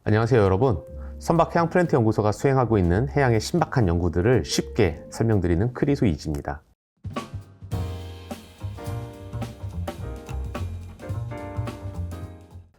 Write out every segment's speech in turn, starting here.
안녕하세요 여러분. 선박 해양 플랜트 연구소가 수행하고 있는 해양의 신박한 연구들을 쉽게 설명드리는 크리소 이지입니다.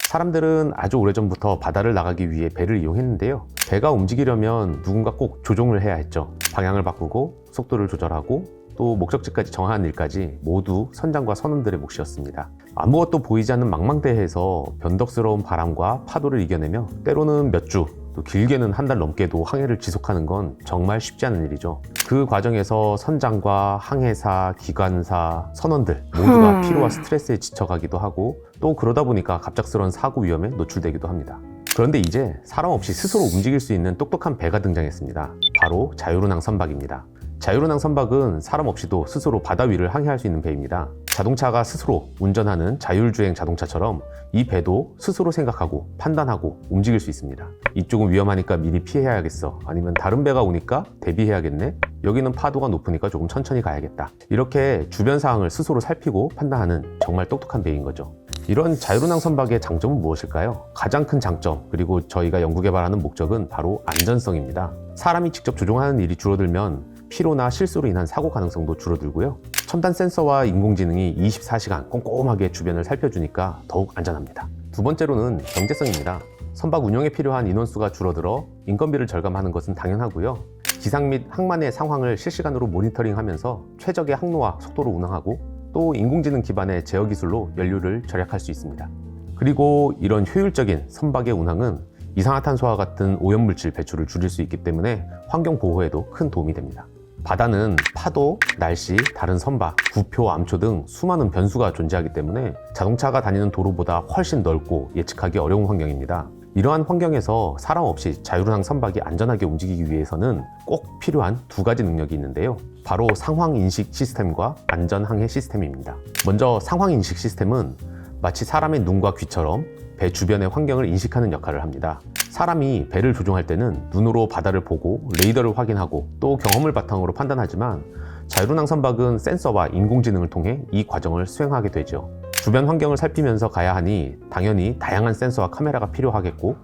사람들은 아주 오래전부터 바다를 나가기 위해 배를 이용했는데요. 배가 움직이려면 누군가 꼭 조종을 해야 했죠. 방향을 바꾸고 속도를 조절하고 또 목적지까지 정하는 일까지 모두 선장과 선원들의 몫이었습니다. 아무것도 보이지 않는 망망대해에서 변덕스러운 바람과 파도를 이겨내며 때로는 몇 주, 또 길게는 한 달 넘게도 항해를 지속하는 건 정말 쉽지 않은 일이죠. 그 과정에서 선장과 항해사, 기관사, 선원들 모두가 피로와 스트레스에 지쳐가기도 하고 또 그러다 보니까 갑작스러운 사고 위험에 노출되기도 합니다. 그런데 이제 사람 없이 스스로 움직일 수 있는 똑똑한 배가 등장했습니다. 바로 자율운항 선박입니다. 자율운항 선박은 사람 없이도 스스로 바다 위를 항해할 수 있는 배입니다. 자동차가 스스로 운전하는 자율주행 자동차처럼 이 배도 스스로 생각하고 판단하고 움직일 수 있습니다. 이쪽은 위험하니까 미리 피해야겠어, 아니면 다른 배가 오니까 대비해야겠네, 여기는 파도가 높으니까 조금 천천히 가야겠다, 이렇게 주변 상황을 스스로 살피고 판단하는 정말 똑똑한 배인 거죠. 이런 자율운항 선박의 장점은 무엇일까요? 가장 큰 장점, 그리고 저희가 연구 개발하는 목적은 바로 안전성입니다. 사람이 직접 조종하는 일이 줄어들면 피로나 실수로 인한 사고 가능성도 줄어들고요. 첨단 센서와 인공지능이 24시간 꼼꼼하게 주변을 살펴주니까 더욱 안전합니다. 두 번째로는 경제성입니다. 선박 운영에 필요한 인원수가 줄어들어 인건비를 절감하는 것은 당연하고요. 기상 및 항만의 상황을 실시간으로 모니터링하면서 최적의 항로와 속도로 운항하고 또 인공지능 기반의 제어 기술로 연료를 절약할 수 있습니다. 그리고 이런 효율적인 선박의 운항은 이산화탄소와 같은 오염물질 배출을 줄일 수 있기 때문에 환경 보호에도 큰 도움이 됩니다. 바다는 파도, 날씨, 다른 선박, 부표, 암초 등 수많은 변수가 존재하기 때문에 자동차가 다니는 도로보다 훨씬 넓고 예측하기 어려운 환경입니다. 이러한 환경에서 사람 없이 자율운항 선박이 안전하게 움직이기 위해서는 꼭 필요한 두 가지 능력이 있는데요. 바로 상황인식 시스템과 안전항해 시스템입니다. 먼저 상황인식 시스템은 마치 사람의 눈과 귀처럼 배 주변의 환경을 인식하는 역할을 합니다. 사람이 배를 조종할 때는 눈으로 바다를 보고 레이더를 확인하고 또 경험을 바탕으로 판단하지만 자율운항 선박은 센서와 인공지능을 통해 이 과정을 수행하게 되죠. 주변 환경을 살피면서 가야 하니 당연히 다양한 센서와 카메라가 필요하겠고,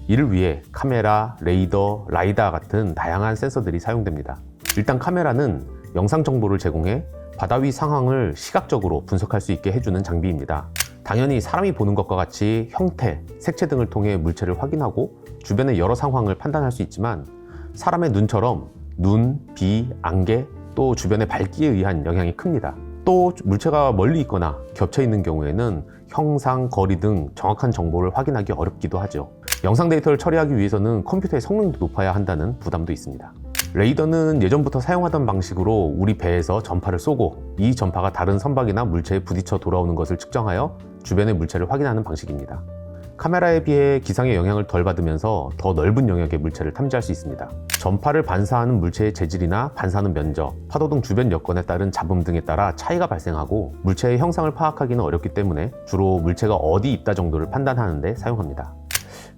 이를 위해 카메라, 레이더, 라이다 같은 다양한 센서들이 사용됩니다. 일단 카메라는 영상 정보를 제공해 바다 위 상황을 시각적으로 분석할 수 있게 해주는 장비입니다. 당연히 사람이 보는 것과 같이 형태, 색채 등을 통해 물체를 확인하고 주변의 여러 상황을 판단할 수 있지만 사람의 눈처럼 눈, 비, 안개, 또 주변의 밝기에 의한 영향이 큽니다. 또 물체가 멀리 있거나 겹쳐 있는 경우에는 형상, 거리 등 정확한 정보를 확인하기 어렵기도 하죠. 영상 데이터를 처리하기 위해서는 컴퓨터의 성능도 높아야 한다는 부담도 있습니다. 레이더는 예전부터 사용하던 방식으로 우리 배에서 전파를 쏘고 이 전파가 다른 선박이나 물체에 부딪혀 돌아오는 것을 측정하여 주변의 물체를 확인하는 방식입니다. 카메라에 비해 기상의 영향을 덜 받으면서 더 넓은 영역의 물체를 탐지할 수 있습니다. 전파를 반사하는 물체의 재질이나 반사하는 면적, 파도 등 주변 여건에 따른 잡음 등에 따라 차이가 발생하고 물체의 형상을 파악하기는 어렵기 때문에 주로 물체가 어디 있다 정도를 판단하는 데 사용합니다.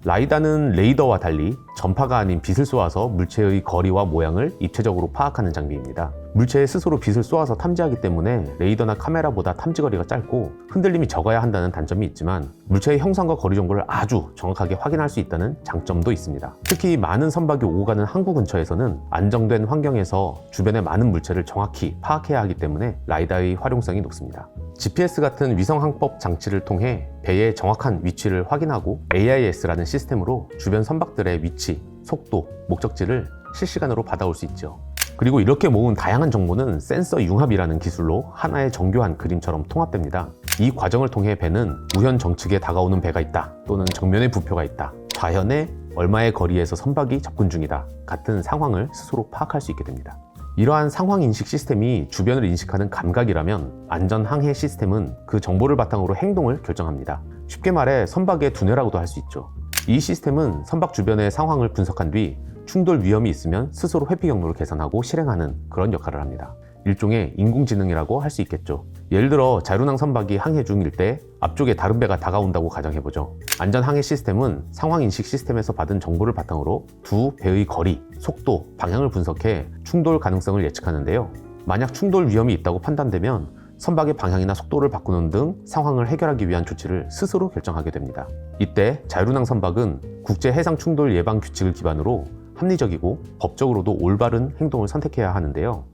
라이다는 레이더와 달리 전파가 아닌 빛을 쏘아서 물체의 거리와 모양을 입체적으로 파악하는 장비입니다. 물체에 스스로 빛을 쏘아서 탐지하기 때문에 레이더나 카메라보다 탐지거리가 짧고 흔들림이 적어야 한다는 단점이 있지만 물체의 형상과 거리 정보를 아주 정확하게 확인할 수 있다는 장점도 있습니다. 특히 많은 선박이 오고 가는 항구 근처에서는 안정된 환경에서 주변의 많은 물체를 정확히 파악해야 하기 때문에 라이다의 활용성이 높습니다. GPS 같은 위성 항법 장치를 통해 배의 정확한 위치를 확인하고 AIS라는 시스템으로 주변 선박들의 위치, 속도, 목적지를 실시간으로 받아올 수 있죠. 그리고 이렇게 모은 다양한 정보는 센서 융합이라는 기술로 하나의 정교한 그림처럼 통합됩니다. 이 과정을 통해 배는 우현 정측에 다가오는 배가 있다, 또는 정면에 부표가 있다, 좌현에 얼마의 거리에서 선박이 접근 중이다 같은 상황을 스스로 파악할 수 있게 됩니다. 이러한 상황인식 시스템이 주변을 인식하는 감각이라면 안전항해 시스템은 그 정보를 바탕으로 행동을 결정합니다. 쉽게 말해 선박의 두뇌라고도 할 수 있죠. 이 시스템은 선박 주변의 상황을 분석한 뒤 충돌 위험이 있으면 스스로 회피 경로를 계산하고 실행하는 그런 역할을 합니다. 일종의 인공지능이라고 할 수 있겠죠. 예를 들어 자율운항 선박이 항해 중일 때 앞쪽에 다른 배가 다가온다고 가정해보죠. 안전항해 시스템은 상황인식 시스템에서 받은 정보를 바탕으로 두 배의 거리, 속도, 방향을 분석해 충돌 가능성을 예측하는데요. 만약 충돌 위험이 있다고 판단되면 선박의 방향이나 속도를 바꾸는 등 상황을 해결하기 위한 조치를 스스로 결정하게 됩니다. 이때 자율운항 선박은 국제해상 충돌 예방 규칙을 기반으로 합리적이고 법적으로도 올바른 행동을 선택해야 하는데요.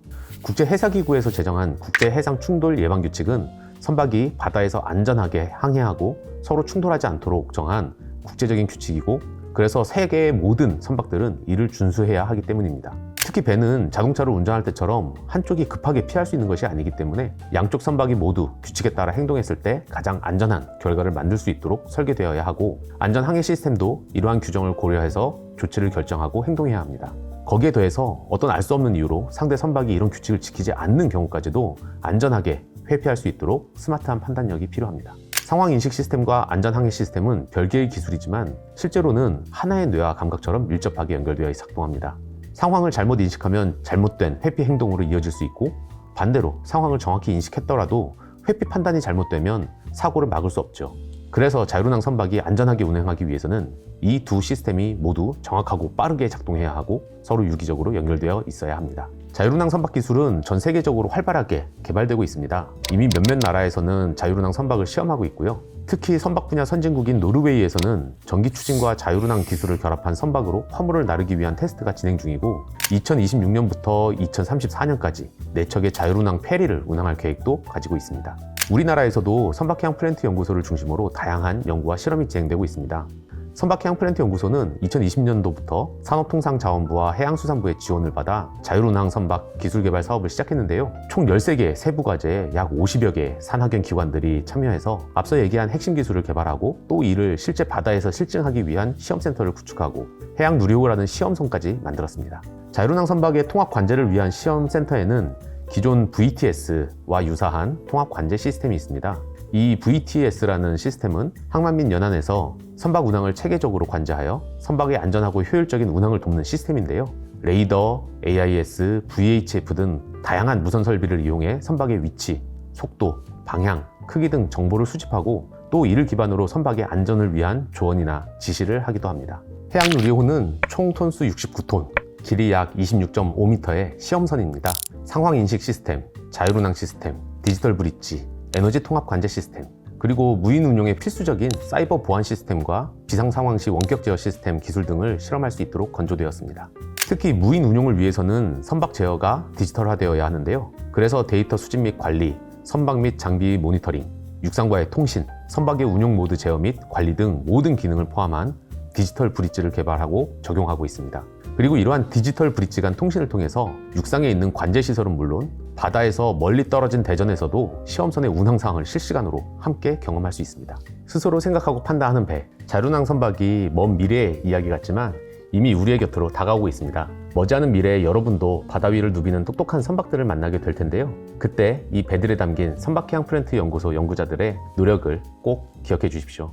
국제해사기구에서 제정한 국제해상 충돌 예방 규칙은 선박이 바다에서 안전하게 항해하고 서로 충돌하지 않도록 정한 국제적인 규칙이고, 그래서 세계의 모든 선박들은 이를 준수해야 하기 때문입니다. 특히 배는 자동차를 운전할 때처럼 한쪽이 급하게 피할 수 있는 것이 아니기 때문에 양쪽 선박이 모두 규칙에 따라 행동했을 때 가장 안전한 결과를 만들 수 있도록 설계되어야 하고, 안전항해 시스템도 이러한 규정을 고려해서 조치를 결정하고 행동해야 합니다. 거기에 더해서 어떤 알 수 없는 이유로 상대 선박이 이런 규칙을 지키지 않는 경우까지도 안전하게 회피할 수 있도록 스마트한 판단력이 필요합니다. 상황인식 시스템과 안전항해 시스템은 별개의 기술이지만 실제로는 하나의 뇌와 감각처럼 밀접하게 연결되어 작동합니다. 상황을 잘못 인식하면 잘못된 회피 행동으로 이어질 수 있고, 반대로 상황을 정확히 인식했더라도 회피 판단이 잘못되면 사고를 막을 수 없죠. 그래서 자율운항 선박이 안전하게 운행하기 위해서는 이 두 시스템이 모두 정확하고 빠르게 작동해야 하고 서로 유기적으로 연결되어 있어야 합니다. 자율운항 선박 기술은 전 세계적으로 활발하게 개발되고 있습니다. 이미 몇몇 나라에서는 자율운항 선박을 시험하고 있고요. 특히 선박 분야 선진국인 노르웨이에서는 전기 추진과 자율운항 기술을 결합한 선박으로 화물을 나르기 위한 테스트가 진행 중이고, 2026년부터 2034년까지 4척의 자율운항 페리를 운항할 계획도 가지고 있습니다. 우리나라에서도 선박해양 플랜트 연구소를 중심으로 다양한 연구와 실험이 진행되고 있습니다. 선박해양 플랜트 연구소는 2020년도부터 산업통상자원부와 해양수산부의 지원을 받아 자율운항 선박 기술개발 사업을 시작했는데요. 총 13개의 세부과제에 약 50여 개의 산학연 기관들이 참여해서 앞서 얘기한 핵심 기술을 개발하고, 또 이를 실제 바다에서 실증하기 위한 시험센터를 구축하고 해양누리호라는 시험선까지 만들었습니다. 자율운항 선박의 통합 관제를 위한 시험센터에는 기존 VTS와 유사한 통합 관제 시스템이 있습니다. 이 VTS라는 시스템은 항만 및 연안에서 선박 운항을 체계적으로 관제하여 선박의 안전하고 효율적인 운항을 돕는 시스템인데요. 레이더, AIS, VHF 등 다양한 무선 설비를 이용해 선박의 위치, 속도, 방향, 크기 등 정보를 수집하고, 또 이를 기반으로 선박의 안전을 위한 조언이나 지시를 하기도 합니다. 해양누리호는 총 톤수 69톤, 길이 약 26.5m의 시험선입니다. 상황인식 시스템, 자율운항 시스템, 디지털 브릿지, 에너지 통합 관제 시스템, 그리고 무인 운용에 필수적인 사이버 보안 시스템과 비상 상황 시 원격 제어 시스템 기술 등을 실험할 수 있도록 건조되었습니다. 특히 무인 운용을 위해서는 선박 제어가 디지털화되어야 하는데요. 그래서 데이터 수집 및 관리, 선박 및 장비 모니터링, 육상과의 통신, 선박의 운용 모드 제어 및 관리 등 모든 기능을 포함한 디지털 브릿지를 개발하고 적용하고 있습니다. 그리고 이러한 디지털 브릿지 간 통신을 통해서 육상에 있는 관제 시설은 물론 바다에서 멀리 떨어진 대전에서도 시험선의 운항 상황을 실시간으로 함께 경험할 수 있습니다. 스스로 생각하고 판단하는 배, 자율운항 선박이 먼 미래의 이야기 같지만 이미 우리의 곁으로 다가오고 있습니다. 머지않은 미래에 여러분도 바다 위를 누비는 똑똑한 선박들을 만나게 될 텐데요. 그때 이 배들에 담긴 선박해양 플랜트 연구소 연구자들의 노력을 꼭 기억해 주십시오.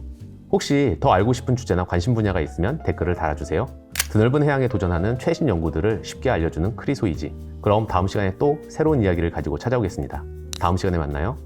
혹시 더 알고 싶은 주제나 관심 분야가 있으면 댓글을 달아주세요. 드넓은 해양에 도전하는 최신 연구들을 쉽게 알려주는 크리소이지. 그럼 다음 시간에 또 새로운 이야기를 가지고 찾아오겠습니다. 다음 시간에 만나요.